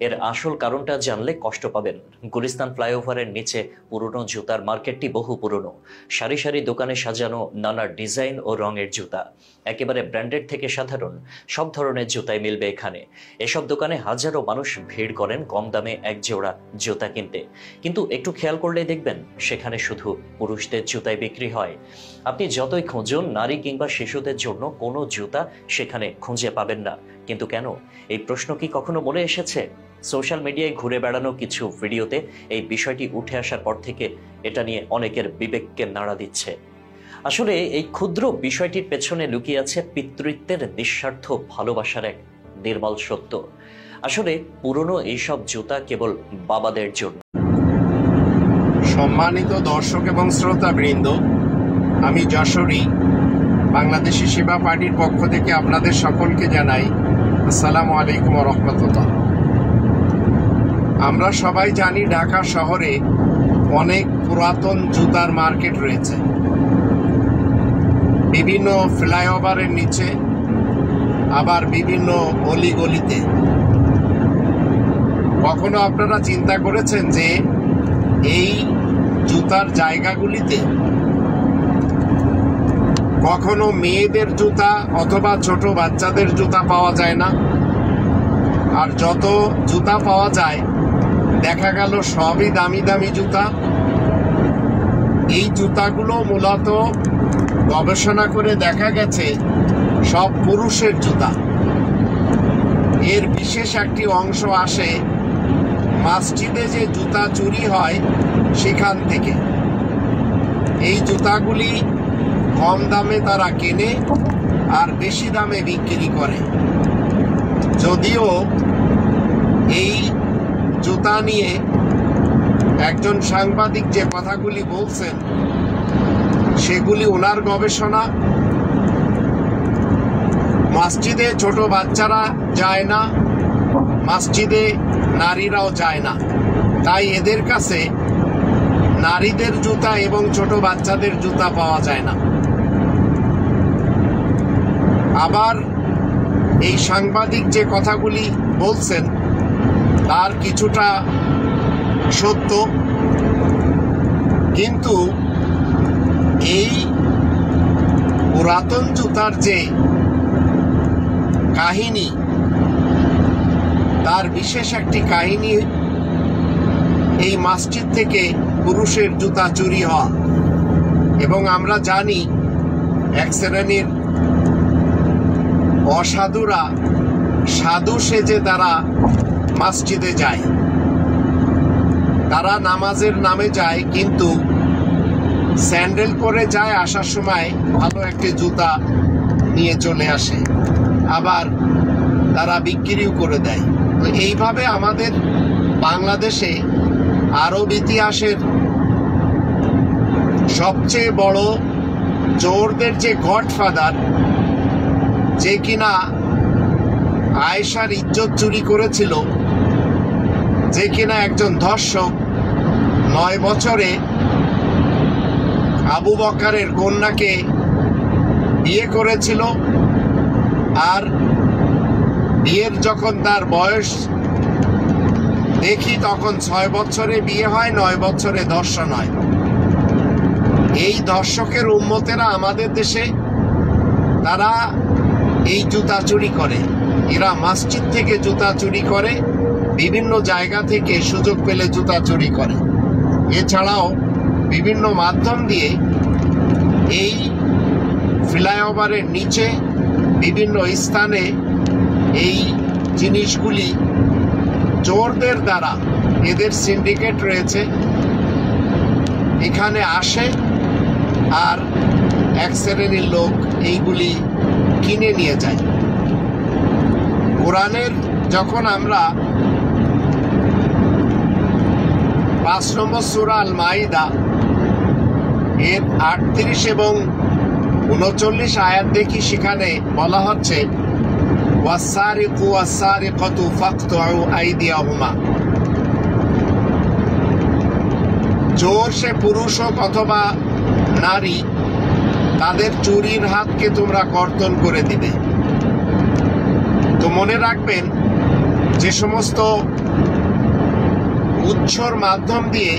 এর আসল কারণটা জানলে কষ্ট পাবেন। গুলিস্তান ফ্লাইওভারের নিচে পুরনো জুতার মার্কেটটি বহু পুরনো। সারি সারি দোকানে সাজানো নানা ডিজাইন ও রঙের জুতা। একেবারে ব্র্যান্ডেড থেকে সাধারণ সব ধরনের জুতাই মিলবে এখানে। এসব দোকানে হাজারো মানুষ ভিড় করেন কম দামে এক জোড়া জুতা কিনতে। কিন্তু একটু খেয়াল করলেই দেখবেন সেখানে শুধু পুরুষদের জুতাই বিক্রি হয়। আপনি যতই খুঁজুন নারী কিংবা শিশুদের জন্য কোনো জুতা সেখানে খুঁজে পাবেন না। কিন্তু কেন? এই প্রশ্ন কি কখনো মনে এসেছে? সোশ্যাল মিডিয়ায় ঘুরে বেড়ানো কিছু ভিডিওতে এই বিষয়টি উঠে আসার পর থেকে এটা নিয়ে অনেকের বিবেককে নাড়া দিচ্ছে। আসলে এই ক্ষুদ্র বিষয়টির পেছনে লুকিয়ে আছে পিতৃত্বের নিঃস্বার্থ ভালোবাসার এক নির্মল সত্য। আসলে পুরনো এইসব জুতা কেবল বাবাদের জন্য। সম্মানিত দর্শক এবং শ্রোতাবৃন্দ, আমি যশোরী বাংলাদেশি সেবা পার্টির পক্ষ থেকে আপনাদের সকলকে জানাই আসসালামু আলাইকুম ওয়া রাহমাতুল্লাহ। আমরা সবাই জানি ঢাকা শহরে অনেক পুরাতন জুতার মার্কেট রয়েছে, বিভিন্ন ফ্লাইওভারের নিচে, আবার বিভিন্ন অলিগলিতে। কখনো আপনারা চিন্তা করেছেন যে এই জুতার জায়গাগুলিতে কখনো মেয়েদের জুতা অথবা ছোট বাচ্চাদের জুতা পাওয়া যায় না? আর যত জুতা পাওয়া যায় দেখা গেল সবই দামি দামি জুতা। এই জুতাগুলো মূলত গবেষণা করে দেখা গেছে সব পুরুষের জুতা। এর বিশেষ একটি অংশ আসে মসজিদে যে জুতা চুরি হয় সেখান থেকে। এই জুতাগুলি কম দামে তারা কেনে আর বেশি দামে বিক্রি করে। যদিও এই জুতা নিয়ে একজন সাংবাদিক যে কথাগুলি বলছেন সেগুলি ওনার গবেষণা। মসজিদে ছোট বাচ্চারা যায় না, মসজিদে নারীরাও যায় না, তাই এদের কাছে নারীদের জুতা এবং ছোট বাচ্চাদের জুতা পাওয়া যায় না। আবার এই সাংবাদিক যে কথাগুলি বলছেন তার কিছুটা সত্য, কিন্তু এই পুরাতন জুতার যে কাহিনী, তার বিশেষ একটি কাহিনী এই মসজিদ থেকে পুরুষের জুতা চুরি হওয়া। এবং আমরা জানি এক শ্রেণীর অসাধুরা সাধু সেজে তারা মসজিদে যায়। তারা নামাজের নামে যায় কিন্তু স্যান্ডেল পরে যায়, আসার সময় ভালো একটি জুতা নিয়ে চলে আসে, আবার তারা বিক্রিও করে দেয়। তো এইভাবে আমাদের বাংলাদেশে আরব ইতিহাসের সবচেয়ে বড় চোরদের যে গডফাদার, যে কিনা আয়েশার ইজ্জত চুরি করেছিল, যে কিনা একজন ধর্ষক, 9 বছরে আবু বকরের কন্যাকে বিয়ে করেছিল। আর বিয়ের যখন তার বয়স দেখি তখন 6 বছরে বিয়ে হয়, 9 বছরে ধর্ষণ হয়। এই ধর্ষকের উম্মতেরা আমাদের দেশে তারা এই জুতা চুরি করে। এরা মসজিদ থেকে জুতা চুরি করে, বিভিন্ন জায়গা থেকে সুযোগ পেলে জুতা চুরি করে। এছাড়াও বিভিন্ন মাধ্যম দিয়ে এই ফ্লাইওভারের নিচে বিভিন্ন স্থানে এই জিনিসগুলি চোরদের দ্বারা, এদের সিন্ডিকেট রয়েছে, এখানে আসে আর এক শ্রেণীর লোক এইগুলি কিনে নিয়ে যায়। কোরআনের যখন আমরা 5 নম্বর সূরা আল মাইদা এর 38 এবং 39 আয়াত দেখি, সেখানে বলা হচ্ছে ওয়াসারিকু ওয়াসারিকাতু ফাকতুউ আইদিয়াহুমা। চোর সে পুরুষ হোক অথবা নারী, তাদের চুরির হাতকে তোমরা কর্তন করে দিবে। তো মনে রাখবেন যে সমস্ত উৎসর মাধ্যম দিয়ে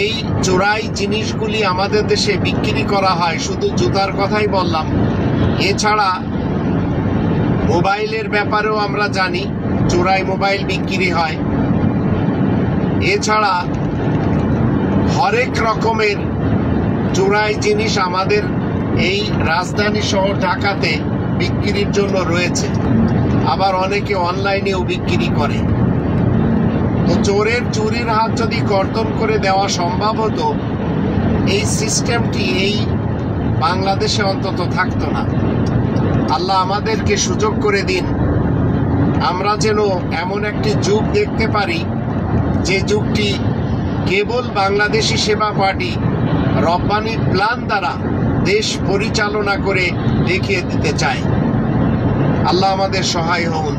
এই চোরাই জিনিসগুলি আমাদের দেশে বিক্রি করা হয়, শুধু জুতার কথাই বললাম, এছাড়া মোবাইলের ব্যাপারেও আমরা জানি চোরাই মোবাইল বিক্রি হয়। এছাড়া হরেক রকমের চোরাই জিনিস আমাদের এই রাজধানী শহর ঢাকাতে বিক্রির জন্য রয়েছে, আবার অনেকে অনলাইনেও বিক্রি করে। তো চোরের চুরির হাত যদি কর্তন করে দেওয়া সম্ভব হতো, এই সিস্টেমটি এই বাংলাদেশে অন্তত থাকতো না। আল্লাহ আমাদেরকে সুযোগ করে দিন, আমরা যেন এমন একটি যুগ দেখতে পারি যে যুগটি কেবল বাংলাদেশি সেবা পার্টি রব্বানির প্ল্যান দ্বারা দেশ পরিচালনা করে দেখিয়ে দিতে চায়। আল্লাহ আমাদের সহায় হন।